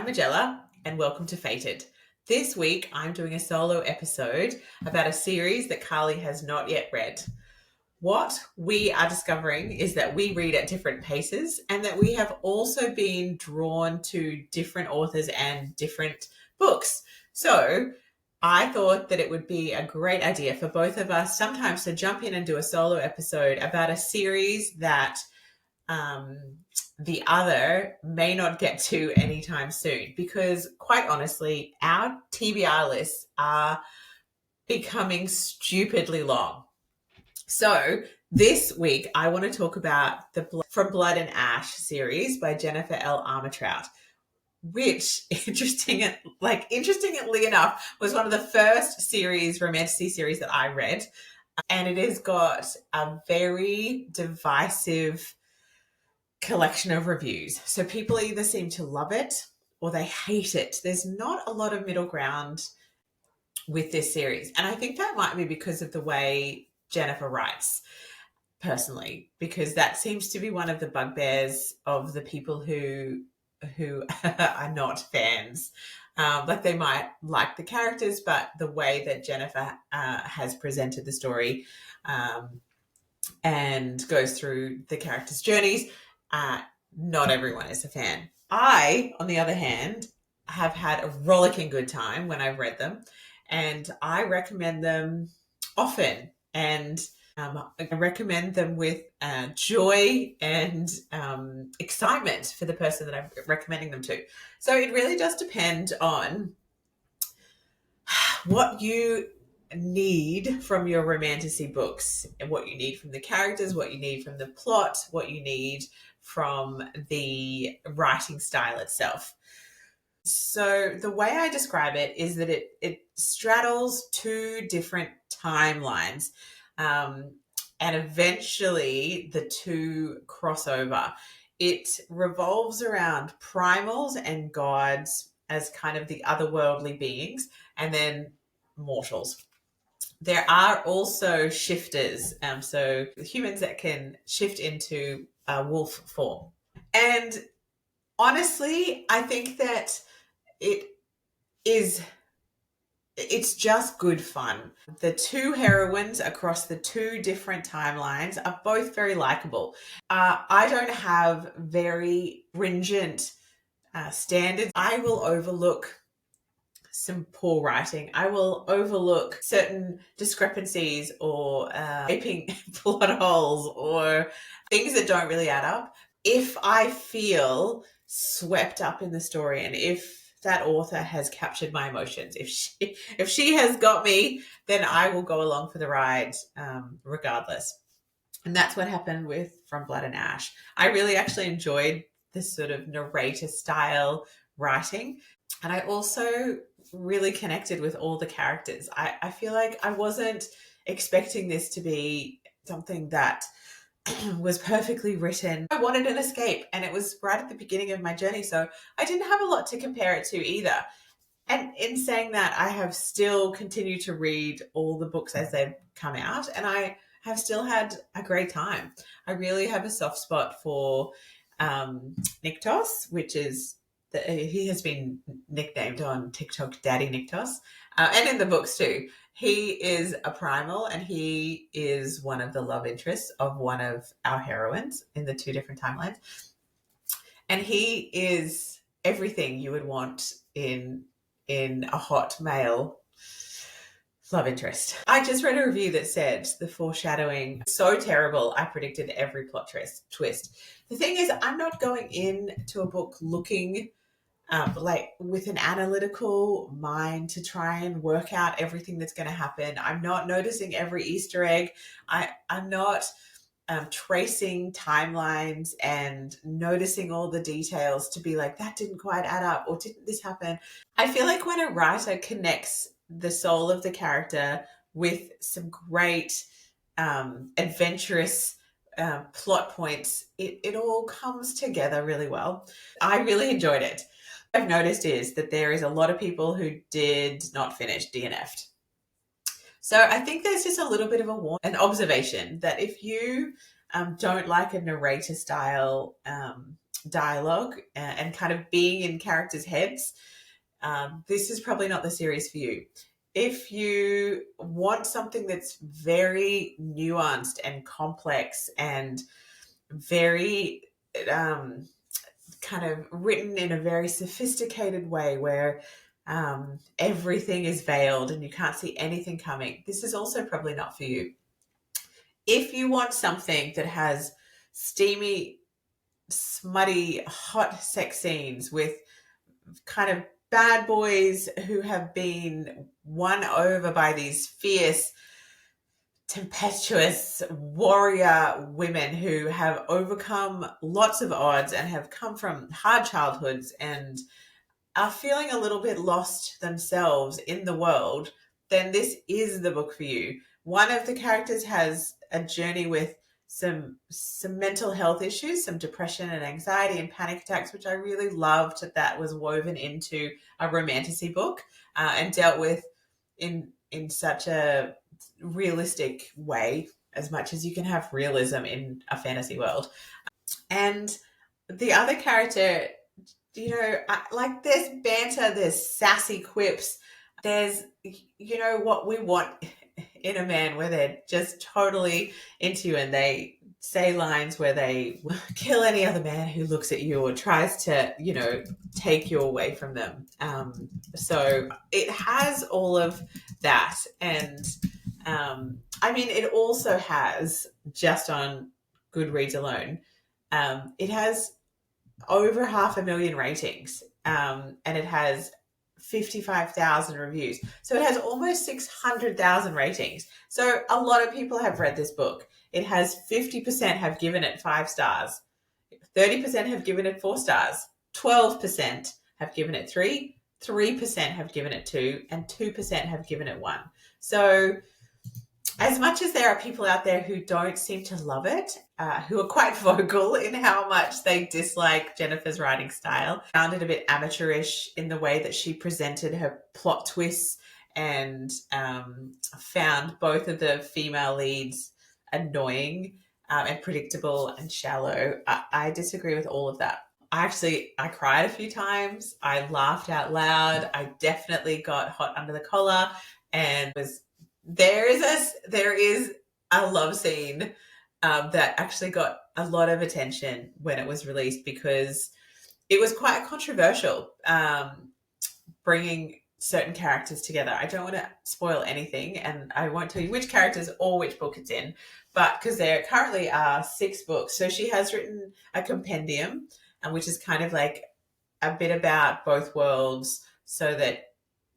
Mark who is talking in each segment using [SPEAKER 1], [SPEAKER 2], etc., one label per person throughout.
[SPEAKER 1] Majella, and welcome to Fated. This week, I'm doing a solo episode about a series that Carly has not yet read. What we are discovering is that we read at different paces and that we have also been drawn to different authors and different books. So I thought that it would be a great idea for both of us sometimes to jump in and do a solo episode about a series that the other may not get to anytime soon, because quite honestly, our TBR lists are becoming stupidly long. So this week, I want to talk about the From Blood and Ash series by Jennifer L. Armentrout, which, interestingly enough, was one of the first romantic series that I read. And it has got a very divisive collection of reviews. So people either seem to love it or they hate it. There's not a lot of middle ground with this series. And I think that might be because of the way Jennifer writes, personally, because that seems to be one of the bugbears of the people who are not fans. Like they might like the characters, but the way that Jennifer has presented the story and goes through the characters' journeys, not everyone is a fan. I, on the other hand, have had a rollicking good time when I've read them, and I recommend them often. And I recommend them with joy and excitement for the person that I'm recommending them to. So it really does depend on what you need from your romantasy books and what you need from the characters, what you need from the plot, what you need from the writing style itself. So the way I describe it is that it straddles two different timelines, and eventually the two cross over. It revolves around primals and gods as kind of the otherworldly beings, and then mortals. There are also shifters, so humans that can shift into wolf form. And honestly, I think that it's just good fun. The two heroines across the two different timelines are both very likable. I don't have very stringent standards. I will overlook some poor writing. I will overlook certain discrepancies or gaping plot holes or things that don't really add up if I feel swept up in the story and if that author has captured my emotions. If she has got me, then I will go along for the ride regardless. And that's what happened with From Blood and Ash. I really actually enjoyed this sort of narrator style writing. And I also really connected with all the characters. I feel like I wasn't expecting this to be something that was perfectly written. I wanted an escape, and it was right at the beginning of my journey, so I didn't have a lot to compare it to either. And in saying that, I have still continued to read all the books as they've come out, and I have still had a great time. I really have a soft spot for Niktos, which is he has been nicknamed on TikTok Daddy Niktos, and in the books too. He is a primal, and he is one of the love interests of one of our heroines in the two different timelines. And he is everything you would want in a hot male love interest. I just read a review that said the foreshadowing so terrible, I predicted every plot twist. The thing is, I'm not going into a book looking like with an analytical mind to try and work out everything that's going to happen. I'm not noticing every Easter egg. I'm not tracing timelines and noticing all the details to be like, that didn't quite add up, or didn't this happen? I feel like when a writer connects the soul of the character with some great adventurous plot points, it all comes together really well. I really enjoyed it. What I've noticed is that there is a lot of people who did not finish, DNF'd. So I think there's just a little bit of an observation that if you don't like a narrator style dialogue and kind of being in characters' heads, this is probably not the series for you. If you want something that's very nuanced and complex and very kind of written in a very sophisticated way where everything is veiled and you can't see anything coming, this is also probably not for you. If you want something that has steamy, smutty, hot sex scenes with kind of bad boys who have been won over by these fierce, tempestuous warrior women who have overcome lots of odds and have come from hard childhoods and are feeling a little bit lost themselves in the world, then this is the book for you. One of the characters has a journey with some mental health issues, some depression and anxiety and panic attacks, which I really loved that was woven into a romantasy book and dealt with in such a realistic way, as much as you can have realism in a fantasy world. And the other character, you know, like there's banter, there's sassy quips, there's, you know, what we want in a man where they're just totally into you and they say lines where they kill any other man who looks at you or tries to, you know, take you away from them. So it has all of that. And I mean, it also has, just on Goodreads alone, it has over 500,000 ratings, and it has 55,000 reviews. So it has almost 600,000 ratings. So a lot of people have read this book. It has 50% have given it 5 stars, 30% have given it 4 stars, 12% have given it 3, 3% have given it 2, and 2% have given it 1. So as much as there are people out there who don't seem to love it, who are quite vocal in how much they dislike Jennifer's writing style, found it a bit amateurish in the way that she presented her plot twists, and found both of the female leads annoying and predictable and shallow. I disagree with all of that. I cried a few times. I laughed out loud. I definitely got hot under the collar, and there is a love scene that actually got a lot of attention when it was released, because it was quite controversial, bringing certain characters together. I don't want to spoil anything, and I won't tell you which characters or which book it's in, but because there currently are 6 books. So she has written a compendium, which is kind of like a bit about both worlds, so that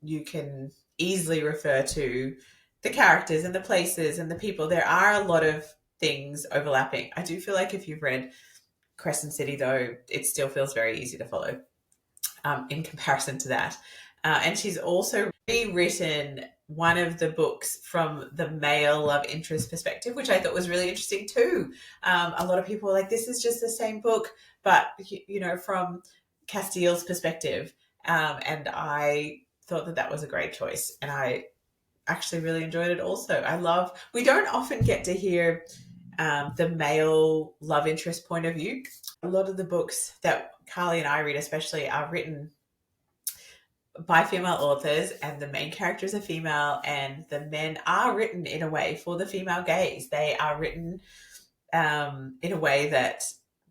[SPEAKER 1] you can easily refer to the characters and the places and the people. There are a lot of things overlapping. I do feel like if you've read Crescent City, though, it still feels very easy to follow in comparison to that. And she's also rewritten one of the books from the male love interest perspective, which I thought was really interesting too. A lot of people were like, this is just the same book, but, you know, from Castile's perspective. And I thought that was a great choice. And I actually really enjoyed it also. We don't often get to hear the male love interest point of view. A lot of the books that Carly and I read especially are written by female authors, and the main character is a female, and the men are written in a way for the female gaze. They are written in a way that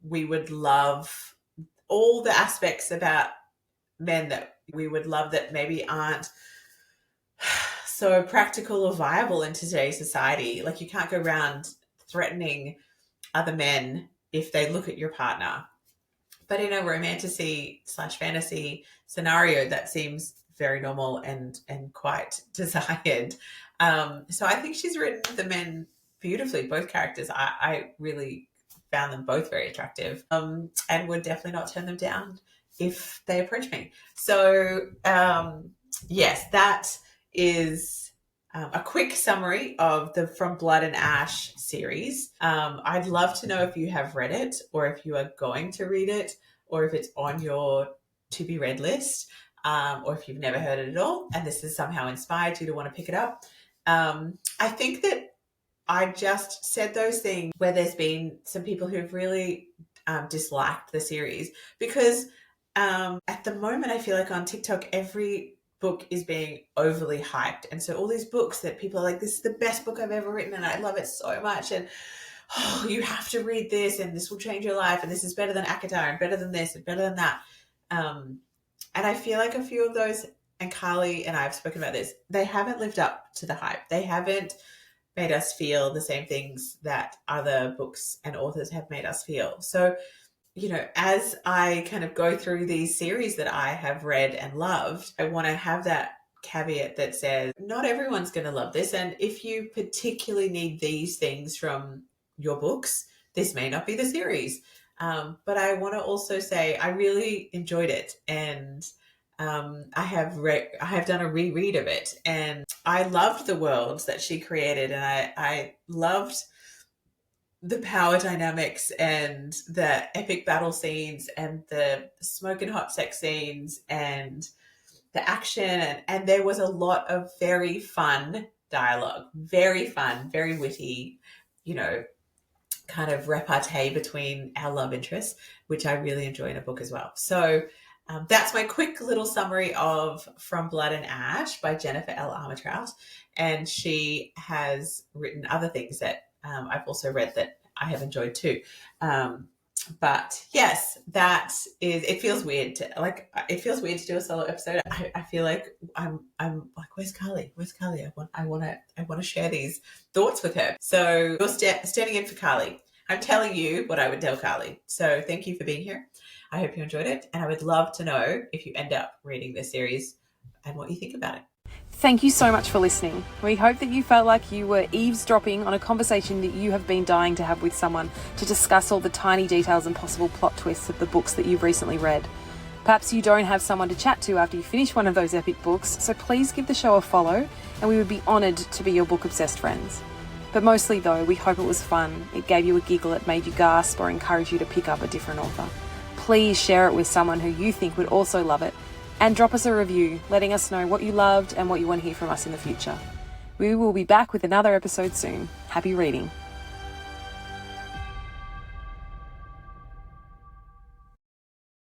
[SPEAKER 1] we would love all the aspects about men that we would love that maybe aren't so practical or viable in today's society. Like, you can't go around threatening other men if they look at your partner. But in a romantasy/fantasy scenario, that seems very normal and quite desired. So I think she's written the men beautifully, both characters. I really found them both very attractive, and would definitely not turn them down if they approach me. So yes, that is a quick summary of the From Blood and Ash series. I'd love to know if you have read it, or if you are going to read it, or if it's on your to be read list, or if you've never heard it at all and this has somehow inspired you to want to pick it up. I think that I just said those things where there's been some people who've really disliked the series, because at the moment I feel like on TikTok every book is being overly hyped, and so all these books that people are like, this is the best book I've ever written and I love it so much, and you have to read this and this will change your life, and this is better than Akatar and better than this and better than that. And I feel like a few of those, and Carly and I have spoken about this, they haven't lived up to the hype. They haven't made us feel the same things that other books and authors have made us feel. So, as I kind of go through these series that I have read and loved, I want to have that caveat that says not everyone's going to love this. And if you particularly need these things from your books, this may not be the series. But I want to also say I really enjoyed it, and I have done a reread of it, and I loved the worlds that she created, and I loved the power dynamics and the epic battle scenes and the smoking hot sex scenes and the action, and there was a lot of very fun dialogue, very fun, very witty, kind of repartee between our love interests, which I really enjoy in a book as well. So that's my quick little summary of From Blood and Ash by Jennifer L. Armentrout. And she has written other things that I've also read that I have enjoyed too. But yes, it feels weird to do a solo episode. I feel like I'm like, where's Carly? I want to share these thoughts with her. So you're standing in for Carly. I'm telling you what I would tell Carly. So thank you for being here. I hope you enjoyed it. And I would love to know if you end up reading this series and what you think about it.
[SPEAKER 2] Thank you so much for listening. We hope that you felt like you were eavesdropping on a conversation that you have been dying to have with someone to discuss all the tiny details and possible plot twists of the books that you've recently read. Perhaps you don't have someone to chat to after you finish one of those epic books, so please give the show a follow and we would be honoured to be your book-obsessed friends. But mostly though, we hope it was fun, it gave you a giggle, it made you gasp or encouraged you to pick up a different author. Please share it with someone who you think would also love it, and drop us a review, letting us know what you loved and what you want to hear from us in the future. We will be back with another episode soon. Happy reading.